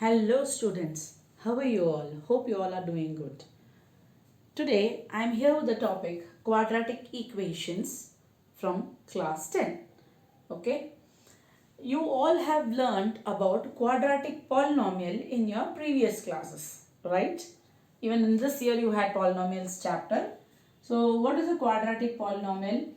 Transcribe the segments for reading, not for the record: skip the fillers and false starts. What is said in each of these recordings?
Hello students, how are you all? Hope you all are doing good. Today I am here with the topic quadratic equations from class 10. Okay, you all have learned about quadratic polynomial in your previous classes, right? Even in this year you had polynomials chapter. So what is a quadratic polynomial?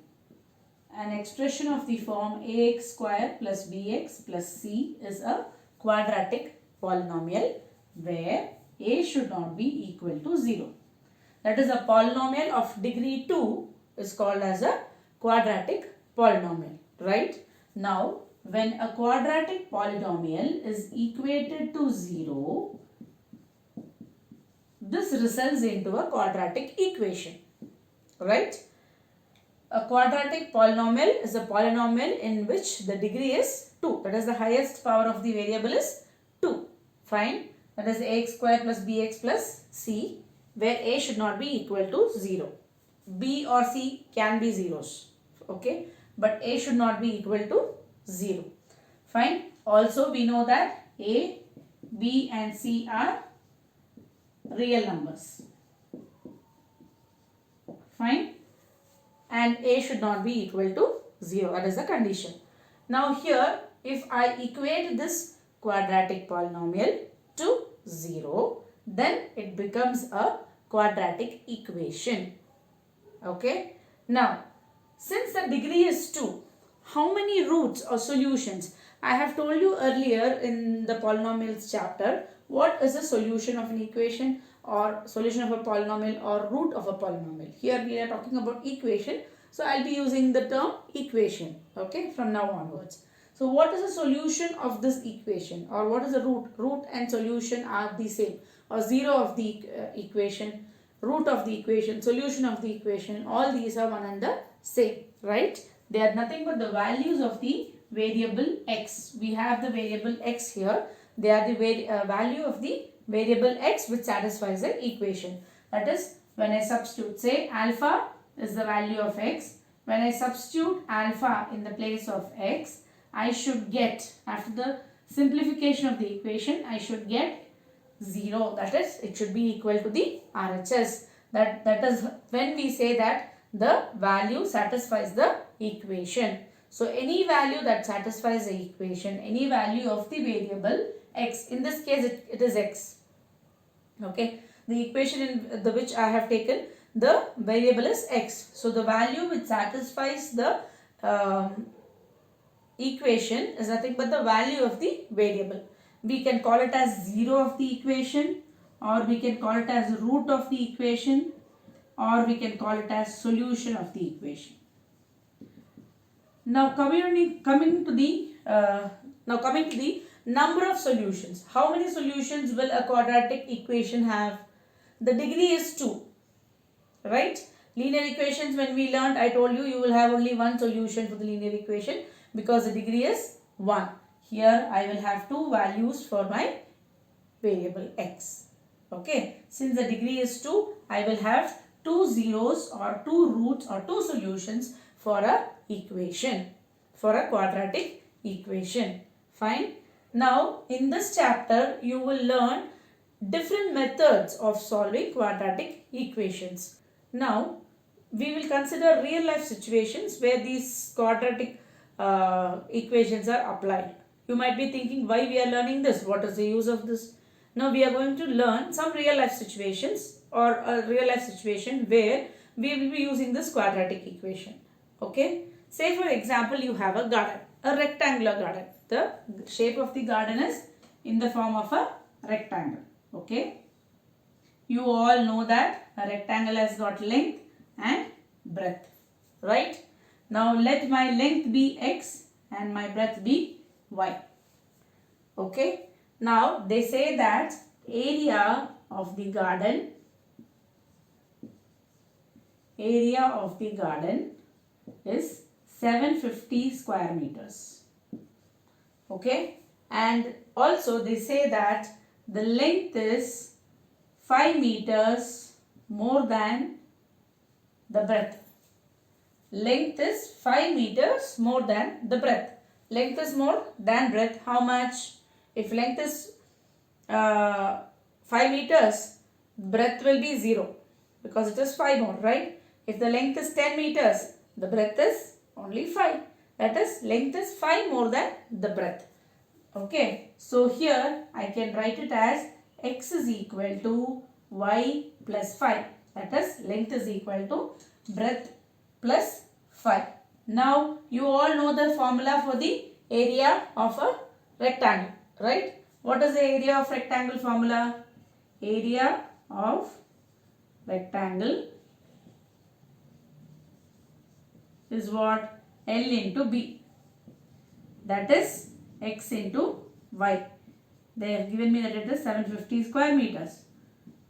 An expression of the form ax square plus bx plus c is a quadratic polynomial where a should not be equal to 0. That is, a polynomial of degree 2 is called as a quadratic polynomial, right? Now, when a quadratic polynomial is equated to 0, this results into a quadratic equation, right? A quadratic polynomial is a polynomial in which the degree is 2. That is, the highest power of the variable is 2. Fine. That is ax square plus bx plus c, where a should not be equal to 0. B or c can be zeros. Okay. But a should not be equal to 0. Fine. Also, we know that a, b and c are real numbers. Fine. And a should not be equal to 0. That is the condition. Now here, if I equate this quadratic polynomial to 0, then it becomes a quadratic equation. Okay. Now, since the degree is 2, how many roots or solutions? I have told you earlier in the polynomials chapter what is a solution of an equation or solution of a polynomial or root of a polynomial. Here we are talking about equation. So I'll be using the term equation, okay, from now onwards. So what is the solution of this equation, or what is the root? Root and solution are the same, or 0 of the equation, root of the equation, solution of the equation, all these are one and the same, right? They are nothing but the values of the variable x. We have the variable x here. They are the value of the variable x which satisfies the equation. That is, when I substitute, say alpha is the value of x. When I substitute alpha in the place of x, I should get, after the simplification of the equation, I should get 0. That is, it should be equal to the RHS. That is when we say that the value satisfies the equation. So any value that satisfies the equation, any value of the variable x, in this case it is x. Okay, the equation in the which I have taken, the variable is x. So the value which satisfies the equation is nothing but the value of the variable. We can call it as 0 of the equation, or we can call it as root of the equation, or we can call it as solution of the equation. Now coming to the number of solutions. How many solutions will a quadratic equation have? The degree is 2, right? Linear equations, when we learned, I told you, you will have only one solution for the linear equation because the degree is 1. Here I will have 2 values for my variable x. Okay, since the degree is 2, I will have 2 zeros or 2 roots or 2 solutions for a equation, for a quadratic equation. Fine. Now in this chapter you will learn different methods of solving quadratic equations. Now we will consider real life situations where these quadratic equations are applied. You might be thinking, why we are learning this? What is the use of this? Now we are going to learn some real life situations, or a real life situation where we will be using this quadratic equation. Okay. Say for example, you have a garden, a rectangular garden. The shape of the garden is in the form of a rectangle. Okay. You all know that a rectangle has got length and breadth, right? Now let my length be x and my breadth be y. Okay. Now they say that area of the garden is 750 square meters. Okay. And also they say that the length is 5 meters more than the breadth. Length is 5 meters more than the breadth. Length is more than breadth. How much? If length is 5 meters, breadth will be 0 because it is 5 more, right? If the length is 10 meters, the breadth is only 5. That is, length is 5 more than the breadth. Okay, so here I can write it as x is equal to y plus 5. That is, length is equal to breadth plus 5. Now, you all know the formula for the area of a rectangle, right? What is the area of rectangle formula? Area of rectangle is what? L into B. That is x into y. They have given me that it is 750 square meters.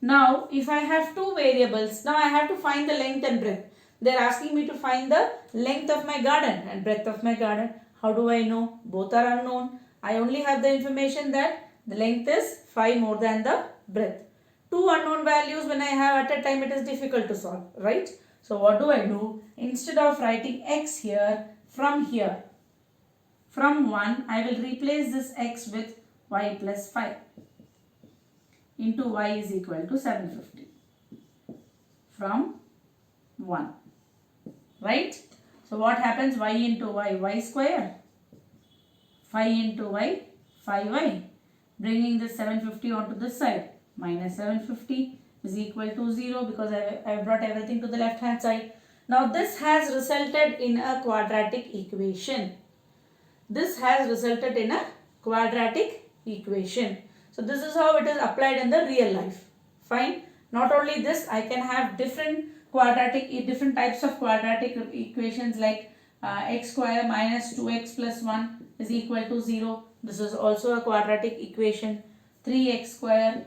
Now, if I have two variables, now I have to find the length and breadth. They are asking me to find the length of my garden and breadth of my garden. How do I know? Both are unknown. I only have the information that the length is 5 more than the breadth. Two unknown values when I have at a time, it is difficult to solve, right? So what do? Instead of writing x here, from 1, I will replace this x with y plus 5 into y is equal to 750 from 1, right? So what happens? Y into y square, 5 into y, 5y, bringing this 750 onto this side, minus 750 is equal to 0 because I have brought everything to the left hand side. Now this has resulted in a quadratic equation. This has resulted in a quadratic equation. So this is how it is applied in the real life. Fine. Not only this, I can have different types of quadratic equations like x square minus 2x plus 1 is equal to 0. This is also a quadratic equation. 3x square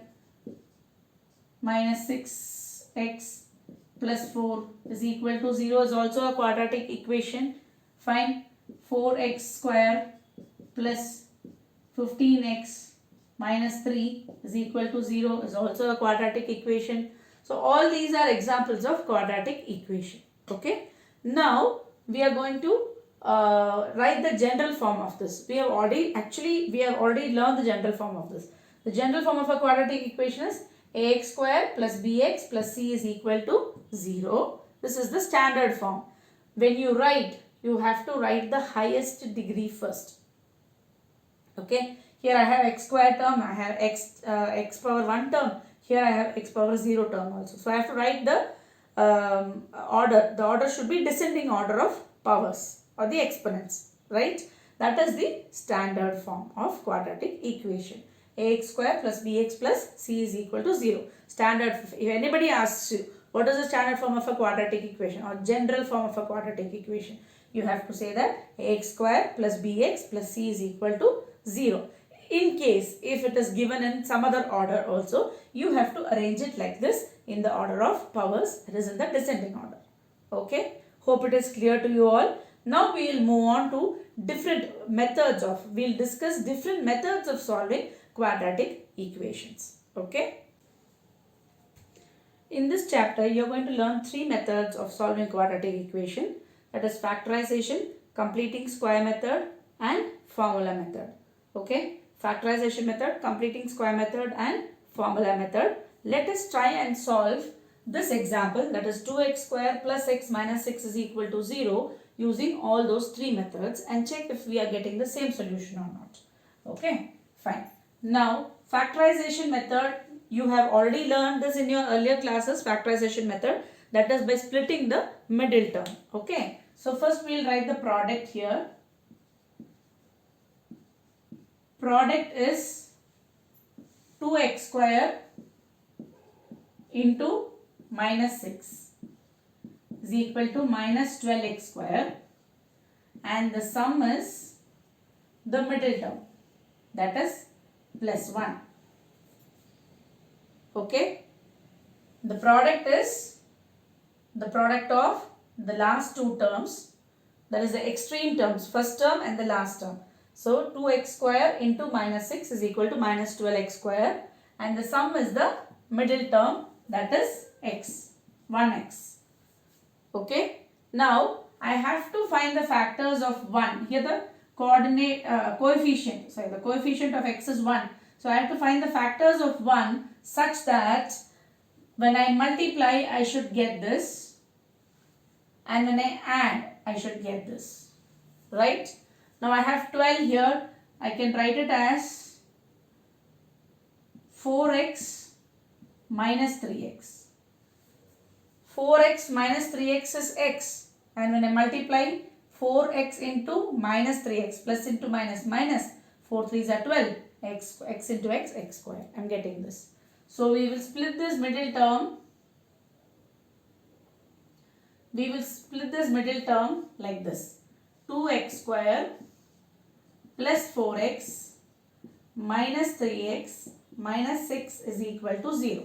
minus 6x plus 4 is equal to 0 is also a quadratic equation. Fine. 4x square plus 15x minus 3 is equal to 0 is also a quadratic equation. So all these are examples of quadratic equation. Okay. Now we are going to write the general form of this. We have already learned the general form of this. The general form of a quadratic equation is ax square plus bx plus c is equal to 0. This is the standard form. When you write, you have to write the highest degree first. Okay. Here I have x square term, I have x power 1 term. Here I have x power 0 term also. So I have to write the order. The order should be descending order of powers or the exponents, right? That is the standard form of quadratic equation. Ax square plus bx plus c is equal to 0. Standard. If anybody asks you what is the standard form of a quadratic equation or general form of a quadratic equation, you have to say that ax square plus bx plus c is equal to 0. In case if it is given in some other order also, you have to arrange it like this in the order of powers, it is in the descending order. Okay. Hope it is clear to you all. Now we will move on to different methods of, we will discuss different methods of solving quadratic equations. Okay. In this chapter, you are going to learn 3 methods of solving quadratic equation, that is factorization, completing square method and formula method. Okay. Factorization method, completing square method and formula method. Let us try and solve this example, that is 2x square plus x minus 6 is equal to 0 using all those 3 methods and check if we are getting the same solution or not. Okay, fine. Now, factorization method, you have already learned this in your earlier classes, factorization method, that is by splitting the middle term. Okay, so first we will write the product here. Product is 2x square into minus 6 is equal to minus 12x square, and the sum is the middle term, that is plus 1. Okay. The product is the product of the last 2 terms, that is the extreme terms, first term and the last term. So 2x square into minus 6 is equal to minus 12x square, and the sum is the middle term, that is x, 1x. Okay. Now I have to find the factors of 1. Here the coefficient of x is 1. So I have to find the factors of 1 such that when I multiply, I should get this, and when I add, I should get this, right? Now I have 12 here. I can write it as 4x minus 3x. 4x minus 3x is x, and when I multiply 4x into minus 3x, plus into minus, minus 4 3s are 12, x into x square. I am getting this. So we will split this middle term. We will split this middle term like this. 2x square plus 4x minus 3x minus 6 is equal to 0.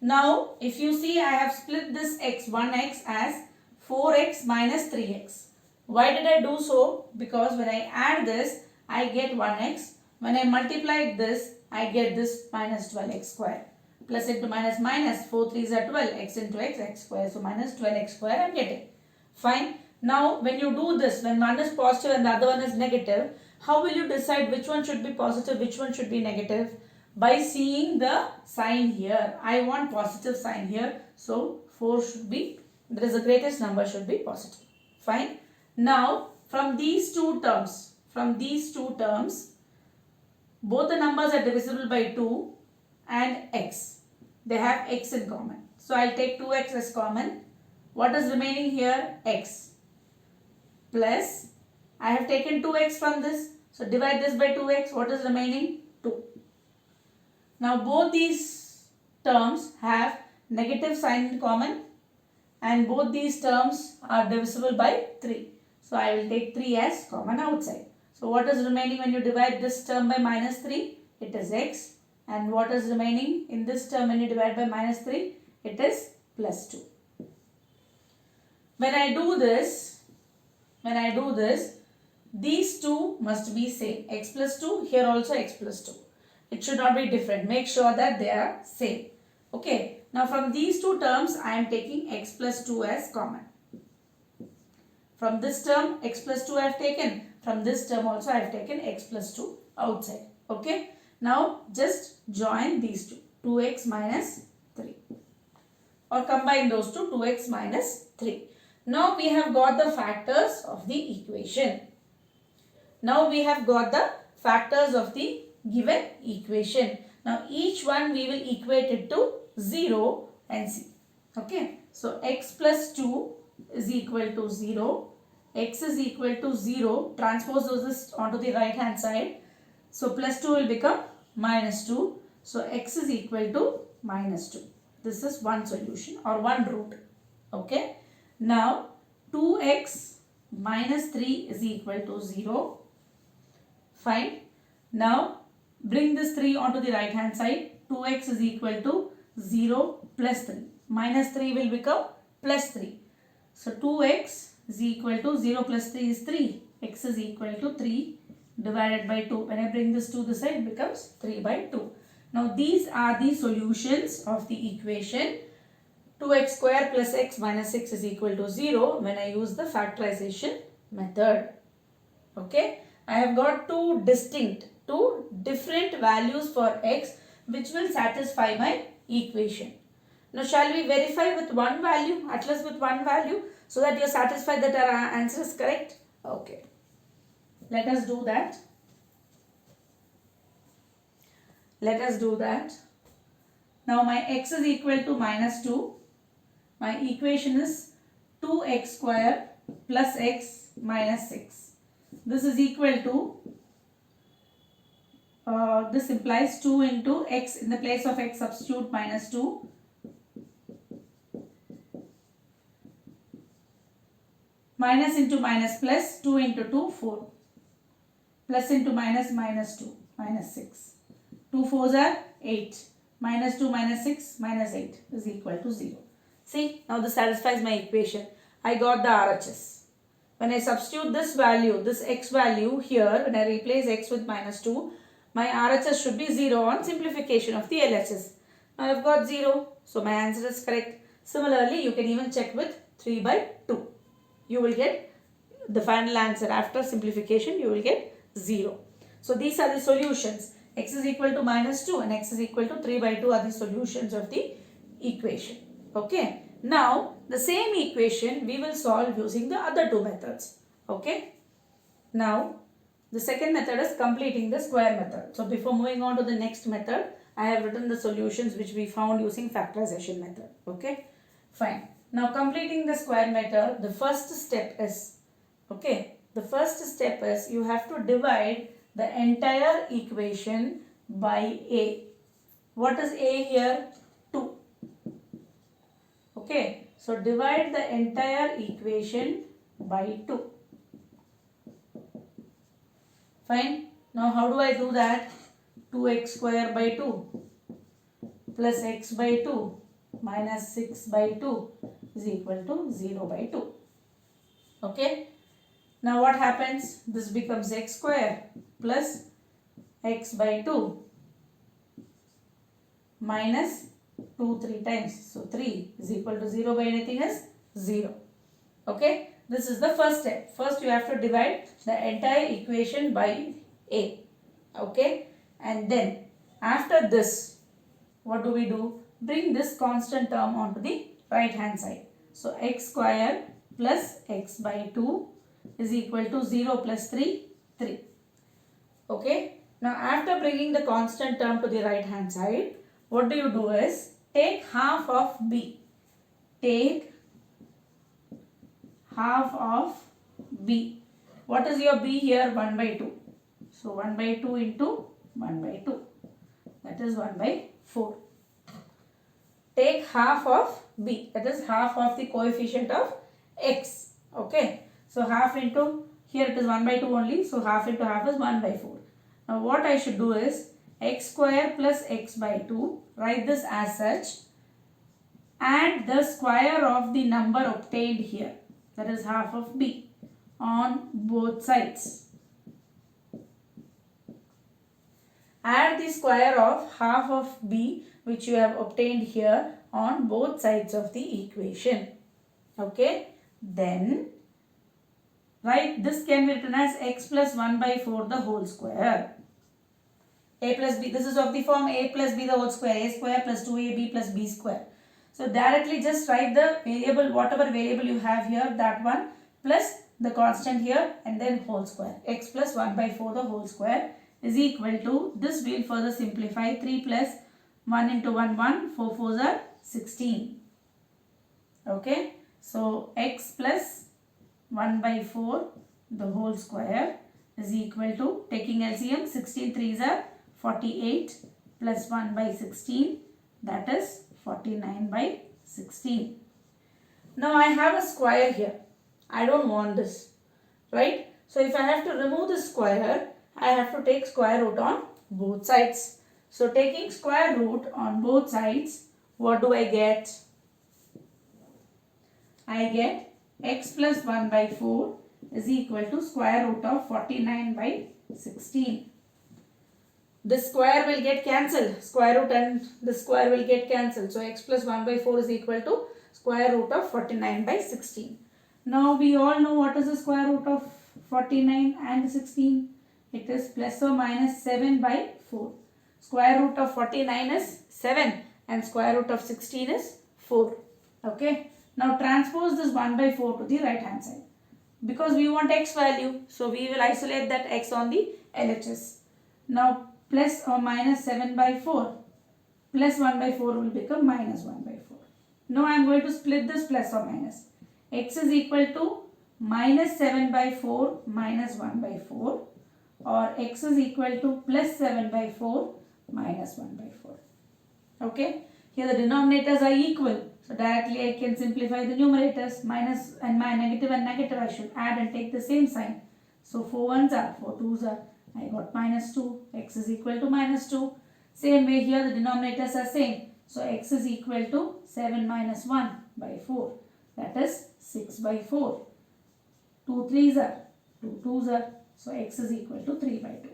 Now, if you see, I have split this x, 1x as 4x minus 3x. Why did I do so? Because when I add this, I get 1x. When I multiply this, I get this minus 12x square. Plus into minus, minus 4 3s are 12, x into x square. So minus 12x square I am getting. Fine. Now, when you do this, when one is positive and the other one is negative, how will you decide which one should be positive, which one should be negative? By seeing the sign here. I want positive sign here. So 4 should be, there is the greatest number should be positive. Fine. Now, from these two terms, both the numbers are divisible by 2 and x. They have x in common. So I'll take 2x as common. What is remaining here? X. Plus, I have taken 2x from this. So divide this by 2x. What is remaining? 2. Now both these terms have negative sign in common, and both these terms are divisible by 3. So I will take 3 as common outside. So what is remaining when you divide this term by minus 3? It is x. And what is remaining in this term when you divide by minus 3? It is plus 2. When I do this, these two must be same. X plus 2, here also x plus 2. It should not be different. Make sure that they are same. Okay. Now from these two terms, I am taking x plus 2 as common. From this term, x plus 2 I have taken. From this term also I have taken x plus 2 outside. Okay. Now just join these two. 2x minus 3. Or combine those two. 2x minus 3. Now we have got the factors of the equation. Now we have got the factors of the given equation. Now each one we will equate it to 0 and see. Okay. So x plus 2 is equal to 0. X is equal to 0. Transpose this onto the right hand side. So plus 2 will become minus 2. So x is equal to minus 2. This is one solution or one root. Okay. Now 2x minus 3 is equal to 0. Fine. Now bring this 3 onto the right hand side. 2x is equal to 0 plus 3. Minus 3 will become plus 3. So 2x is equal to 0 plus 3 is 3. X is equal to 3 divided by 2. When I bring this to the side, it becomes 3 by 2. Now these are the solutions of the equation 2x square plus x minus 6 is equal to 0 when I use the factorization method. Okay. I have got two different values for x which will satisfy my equation. Now shall we verify with one value, at least with one value, so that you are satisfied that our answer is correct? Okay. Let us do that. Now my x is equal to minus 2. My equation is 2x square plus x minus 6. This is equal to, this implies 2 into x, in the place of x substitute minus 2. Minus into minus plus, 2 into 2, 4. Plus into minus, minus 2, minus 6. 2 4s are 8. Minus 2 minus 6 minus 8 is equal to 0. See, now this satisfies my equation. I got the RHS. When I substitute this value, this x value here, when I replace x with minus 2, my RHS should be 0 on simplification of the LHS. Now I have got 0. So my answer is correct. Similarly, you can even check with 3 by 2. You will get the final answer. After simplification, you will get 0. So these are the solutions. x is equal to minus 2 and x is equal to 3 by 2 are the solutions of the equation. Okay. Now, the same equation we will solve using the other two methods. Okay. Now, the second method is completing the square method. So, before moving on to the next method, I have written the solutions which we found using factorization method. Okay. Fine. Now, completing the square method, the first step is, you have to divide the entire equation by a. What is a here? 2. Okay. So, divide the entire equation by 2. Fine. Now, how do I do that? 2x square by 2 plus x by 2 minus 6 by 2 is equal to 0 by 2. Okay. Now, what happens? This becomes x square plus x by 2 minus 2 3 times. So, 3 is equal to 0 by anything is 0. Okay. This is the first step. First, you have to divide the entire equation by a. Okay. And then, after this, what do? Bring this constant term onto the right hand side. So, x square plus x by 2 is equal to 0 plus 3, 3. Okay. Now, after bringing the constant term to the right hand side, what do is, take half of b. Take half of b. What is your b here? 1 by 2. So, 1 by 2 into 1 by 2. That is 1 by 4. Take half of b. That is half of the coefficient of x. Okay. So, half into, here it is 1 by 2 only. So, half into half is 1 by 4. Now, what I should do is, x square plus x by 2. Write this as such. Add the square of the number obtained here. That is half of b on both sides. Add the square of half of b which you have obtained here on both sides of the equation. Okay. Then, write this can be written as x plus 1 by 4 the whole square. A plus b, this is of the form a plus b the whole square, a square plus 2ab plus b square. So, directly just write the variable, whatever variable you have here, that one plus the constant here and then whole square. X plus 1 by 4 the whole square is equal to, this we will further simplify, 3 plus 1 into 1, 1, 4 4s are 16. Okay. So, x plus 1 by 4 the whole square is equal to, taking LCM, 16 3s are 48 plus 1 by 16, that is 49 by 16. Now, I have a square here. I don't want this. Right. So, if I have to remove the square, I have to take square root on both sides. So, taking square root on both sides, what do I get? I get x plus 1 by 4 is equal to square root of 49 by 16. The square will get cancelled. Square root and the square will get cancelled. So, x plus 1 by 4 is equal to square root of 49 by 16. Now, we all know what is the square root of 49 and 16. It is plus or minus 7 by 4. Square root of 49 is 7 and square root of 16 is 4. Okay. Now, transpose this 1 by 4 to the right hand side. Because we want x value, so we will isolate that x on the LHS. Now, plus or minus 7 by 4 plus 1 by 4 will become minus 1 by 4. Now, I am going to split this plus or minus. X is equal to minus 7 by 4 minus 1 by 4, or x is equal to plus 7 by 4 minus 1 by 4. Okay. Here the denominators are equal. So, directly I can simplify the numerators. Minus and my negative and negative I should add and take the same sign. So, 4 1s are, 4 2s are. I got minus 2. X is equal to minus 2. Same way here the denominators are same. So, x is equal to 7 minus 1 by 4. That is 6 by 4. 2 3s are, 2 2s are. So, x is equal to 3 by 2.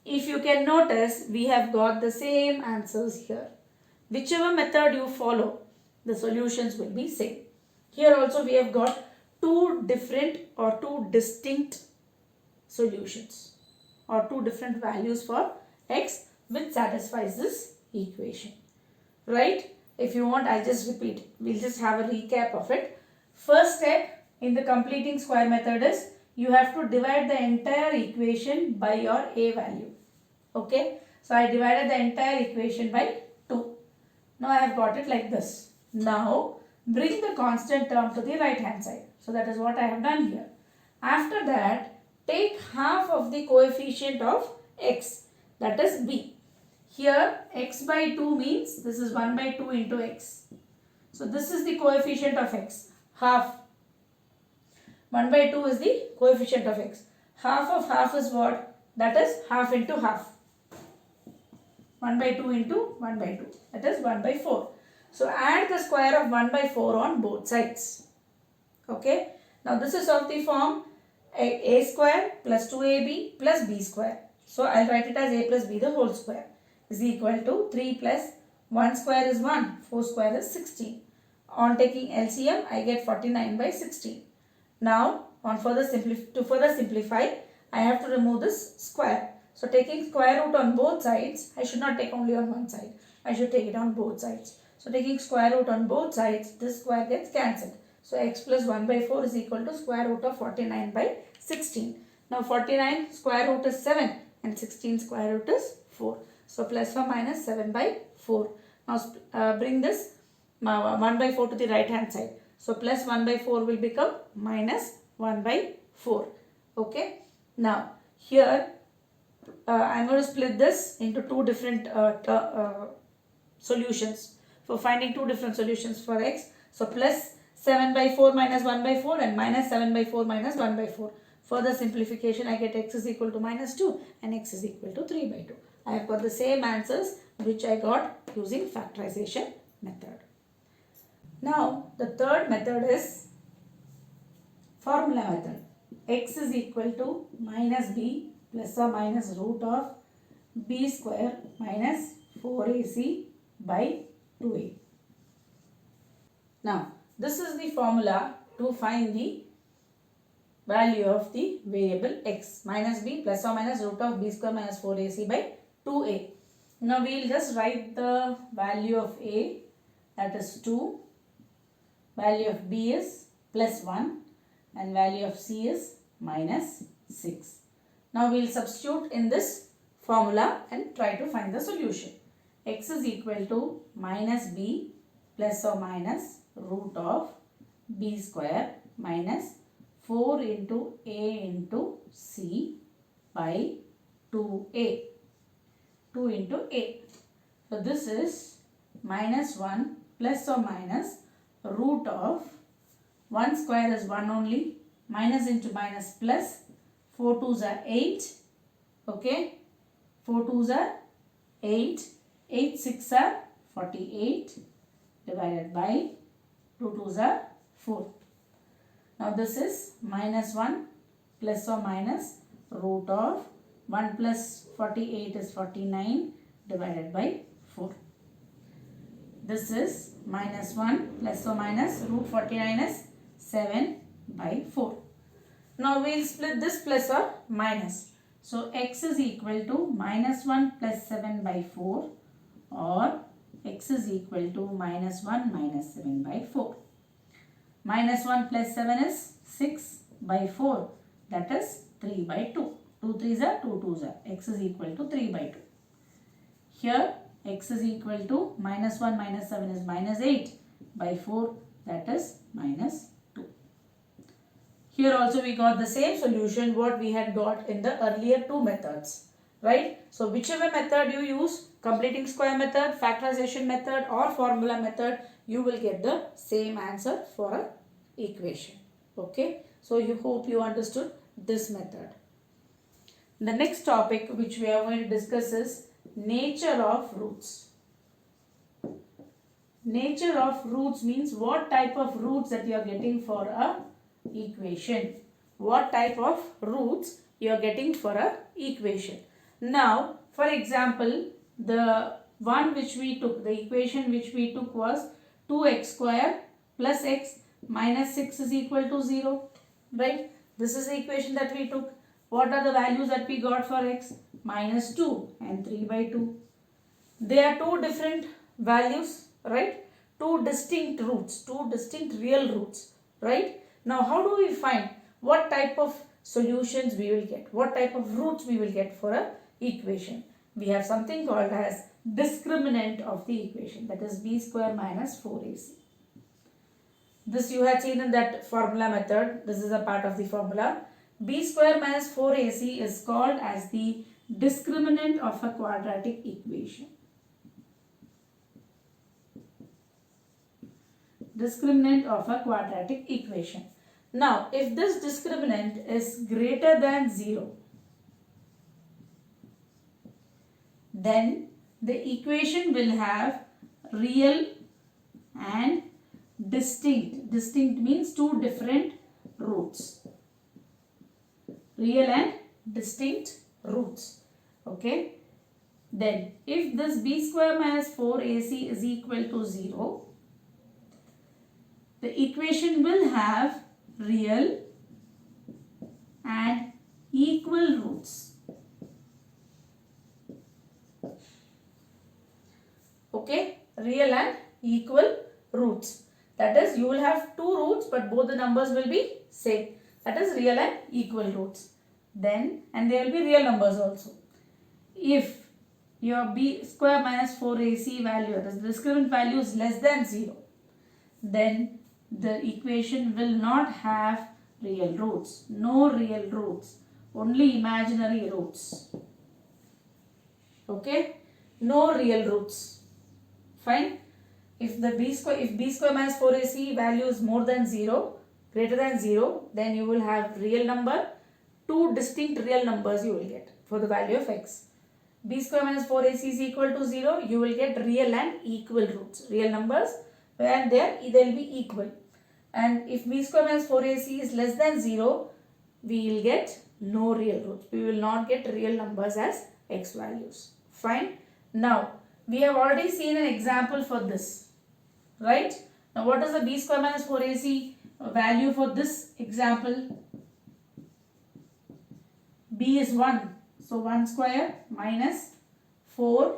If you can notice, we have got the same answers here. Whichever method you follow, the solutions will be same. Here also we have got two different or two distinct solutions. or two different values for x which satisfies this equation. Right? If you want, I'll just repeat. We'll just have a recap of it. First step in the completing square method is you have to divide the entire equation by your a value. Okay? So I divided the entire equation by 2. Now I have got it like this. Now bring the constant term to the right hand side. So that is what I have done here. After that, take half of the coefficient of x, that is b. Here x by 2 means this is 1 by 2 into x. So this is the coefficient of x, half. 1 by 2 is the coefficient of x. Half of half is what? That is half into half. 1 by 2 into 1 by 2. That is 1 by 4. So add the square of 1 by 4 on both sides. Okay. Now this is of the form a square plus 2ab plus b square. So I'll write it as a plus b the whole square is equal to 3 plus 1 square is 1, 4 square is 16. On taking LCM, I get 49 by 16. Now, to further simplify, I have to remove this square. So taking square root on both sides, I should not take only on one side. I should take it on both sides. So taking square root on both sides, this square gets cancelled. So x plus 1 by 4 is equal to square root of 49 by 16. Now 49 square root is 7 and 16 square root is 4. So plus or minus 7 by 4. Now bring this 1 by 4 to the right hand side. So plus 1 by 4 will become minus 1 by 4. Okay. Now here I am going to split this into two different solutions. For finding two different solutions for x. So plus 7 by 4 minus 1 by 4 and minus 7 by 4 minus 1 by 4. Further simplification, I get x is equal to minus 2 and x is equal to 3 by 2. I have got the same answers which I got using factorization method. Now the third method is formula method. X is equal to minus b plus or minus root of b square minus 4ac by 2a. Now this is the formula to find the value of the variable x, minus b plus or minus root of b square minus 4ac by 2a. Now we will just write the value of a, that is 2, value of b is plus 1 and value of c is minus 6. Now we will substitute in this formula and try to find the solution. X is equal to minus b plus or minus root of b square minus 4 into a into c by 2a. 2 into a. So this is minus 1 plus or minus root of 1 square is 1 only, minus into minus plus, 4 2s are 8, okay, 4 2s are 8, 8 6 are 48 divided by 2 2s are 4. Now this is minus 1 plus or minus root of 1 plus 48 is 49 divided by 4. This is minus 1 plus or minus root 49 is 7 by 4. Now we will split this plus or minus. So x is equal to minus 1 plus 7 by 4 or x is equal to minus 1 minus 7 by 4. Minus 1 plus 7 is 6 by 4, that is 3 by 2. 2 3s are 2 2s are. X is equal to 3 by 2. Here x is equal to minus 1 minus 7 is minus 8 by 4, that is minus 2. Here also we got the same solution what we had got in the earlier two methods. Right? So whichever method you use, completing square method, factorization method or formula method, you will get the same answer for a equation. Okay. So you hope you understood this method. The next topic which we are going to discuss is nature of roots. Nature of roots means what type of roots that you are getting for a equation. What type of roots you are getting for a equation. Now, for example, the one which we took, the equation which we took was 2x square plus x minus 6 is equal to 0. Right? This is the equation that we took. What are the values that we got for x? Minus 2 and 3 by 2. They are two different values, right? Two distinct roots, two distinct real roots, right? Now how do we find what type of solutions we will get? What type of roots we will get for a equation? We have something called as discriminant of the equation, that is b square minus 4ac. This you have seen in that formula method. This is a part of the formula. B square minus 4ac is called as the discriminant of a quadratic equation. Discriminant of a quadratic equation. Now, if this discriminant is greater than 0, then the equation will have real and distinct. Distinct means two different roots. Real and distinct roots. Okay. Then, if this b square minus 4ac is equal to 0, the equation will have real and equal roots. Okay, real and equal roots. That is, you will have two roots, but both the numbers will be same. That is real and equal roots. Then, and there will be real numbers also. If your b square minus 4ac value, the discriminant value is less than 0, then the equation will not have real roots. No real roots. Only imaginary roots. Okay? No real roots. Fine? If b square minus 4ac value is more than 0, greater than 0, then you will have real number. Two distinct real numbers you will get for the value of x. B square minus 4ac is equal to 0, you will get real and equal roots. Real numbers, and there they will be equal. And if b square minus 4ac is less than 0, we will get no real roots. We will not get real numbers as x values. Fine. Now, we have already seen an example for this. Right? Now, what is the b square minus 4ac value for this example? B is 1. So, 1 square minus 4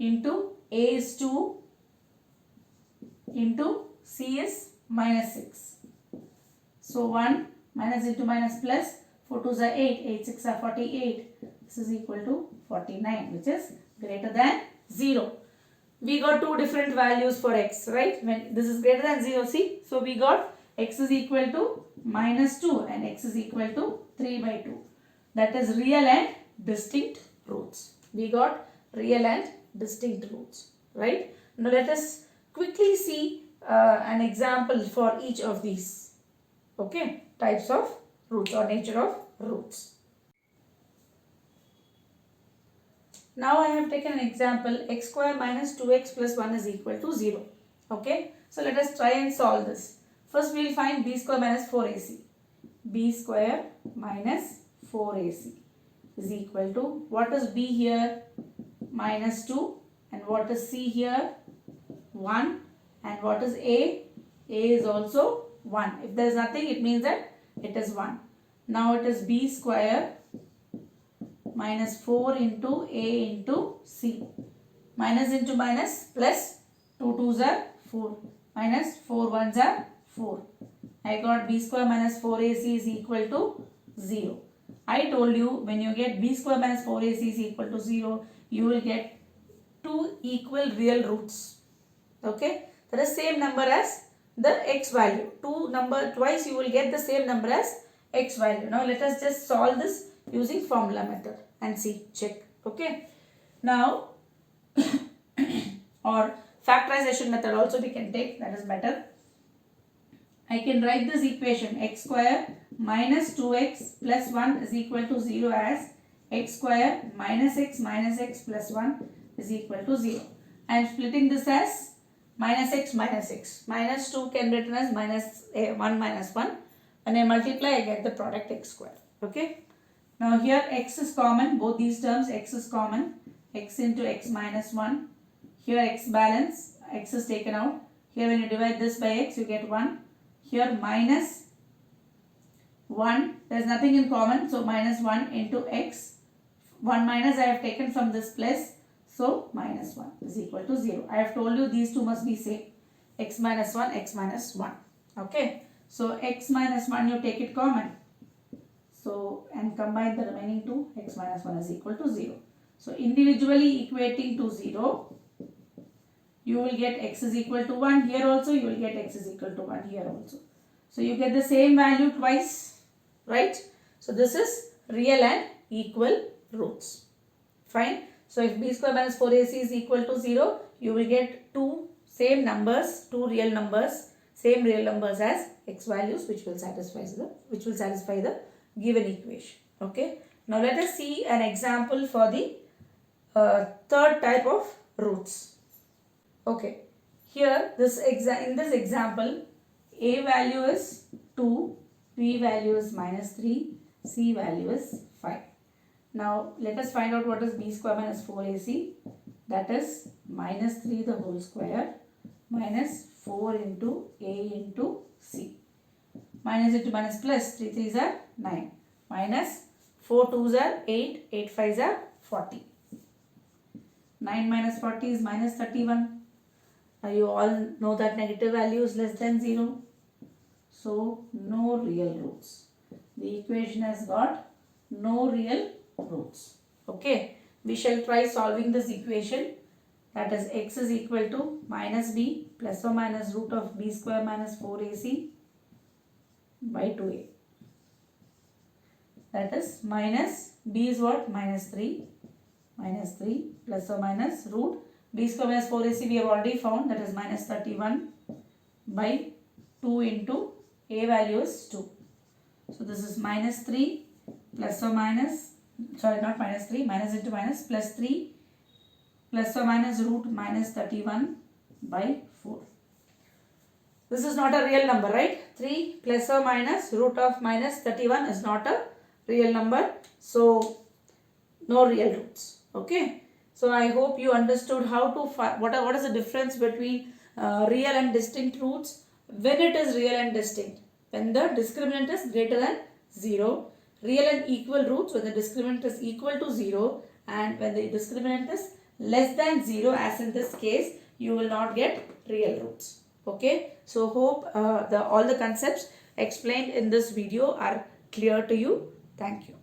into a is 2 into c is minus 6. So 1 minus into minus plus, 4 2s are 8, 8 6 are 48. This is equal to 49, which is greater than 0. We got two different values for x, right? When this is greater than 0, see? So we got x is equal to minus 2 and x is equal to 3 by 2. That is real and distinct roots. We got real and distinct roots, right? Now let us quickly see an example for each of these, okay, types of roots or nature of roots. Now I have taken an example, x square minus 2x plus 1 is equal to 0. Okay, so let us try and solve this. First we will find b square minus 4ac. b square minus 4ac is equal to, what is b here? Minus 2. And what is c here? 1. And what is a? A is also 1. If there is nothing, it means that it is 1. Now it is b square minus 4 into a into c. Minus into minus plus, 2 2s are 4. Minus 4 1s are 4. I got b square minus 4ac is equal to 0. I told you when you get b square minus 4ac is equal to 0, you will get two equal real roots. Okay, that is same number as the x value. Twice you will get the same number as x value. Now let us just solve this using formula method and see, check. Okay, now or factorization method also we can take, that is better. I can write this equation x square minus 2x plus 1 is equal to 0 as x square minus x plus 1 is equal to 0. I am splitting this as minus x. Minus 2 can be written as minus 1 minus 1. When I multiply, I get the product x square. Okay. Now here x is common. Both these terms x is common. X into x minus 1. Here x balance. X is taken out. Here when you divide this by x, you get 1. Here minus 1, there is nothing in common, so minus 1 into x. 1 minus I have taken from this plus, so minus 1 is equal to 0. I have told you these two must be same. X minus 1, x minus 1. Okay. So x minus 1 you take it common. So and combine the remaining two, x minus 1 is equal to 0. So individually equating to 0, you will get x is equal to 1 here also, you will get x is equal to 1 here also. So you get the same value twice, right? So this is real and equal roots. Fine. So if b square minus 4ac is equal to 0, you will get two same numbers, two real numbers, same real numbers as x values which will satisfy the given equation. Okay. Now let us see an example for the third type of roots. Okay, here in this example, a value is 2, b value is minus 3, c value is 5. Now let us find out what is b square minus 4ac. That is minus 3 the whole square minus 4 into a into c. Minus into minus plus, 3 3s are 9. Minus 4 2s are 8, 8 5s are 40. 9 minus 40 is minus 31. You all know that negative value is less than 0. So, no real roots. The equation has got no real roots. Okay. We shall try solving this equation. That is x is equal to minus b plus or minus root of b square minus 4ac by 2a. That is minus b is what? Minus 3. Minus 3 plus or minus root b square minus 4ac we have already found, that is minus 31 by 2 into a value is 2. So this is minus 3 plus or minus, sorry not minus 3, minus into minus plus 3 plus or minus root minus 31 by 4. This is not a real number, right? 3 plus or minus root of minus 31 is not a real number. So no real roots. Okay. So I hope you understood how to find what is the difference between real and distinct roots. When it is real and distinct, when the discriminant is greater than 0. Real and equal roots when the discriminant is equal to 0, and when the discriminant is less than 0, as in this case, you will not get real roots. Okay. So hope all the concepts explained in this video are clear to you. Thank you.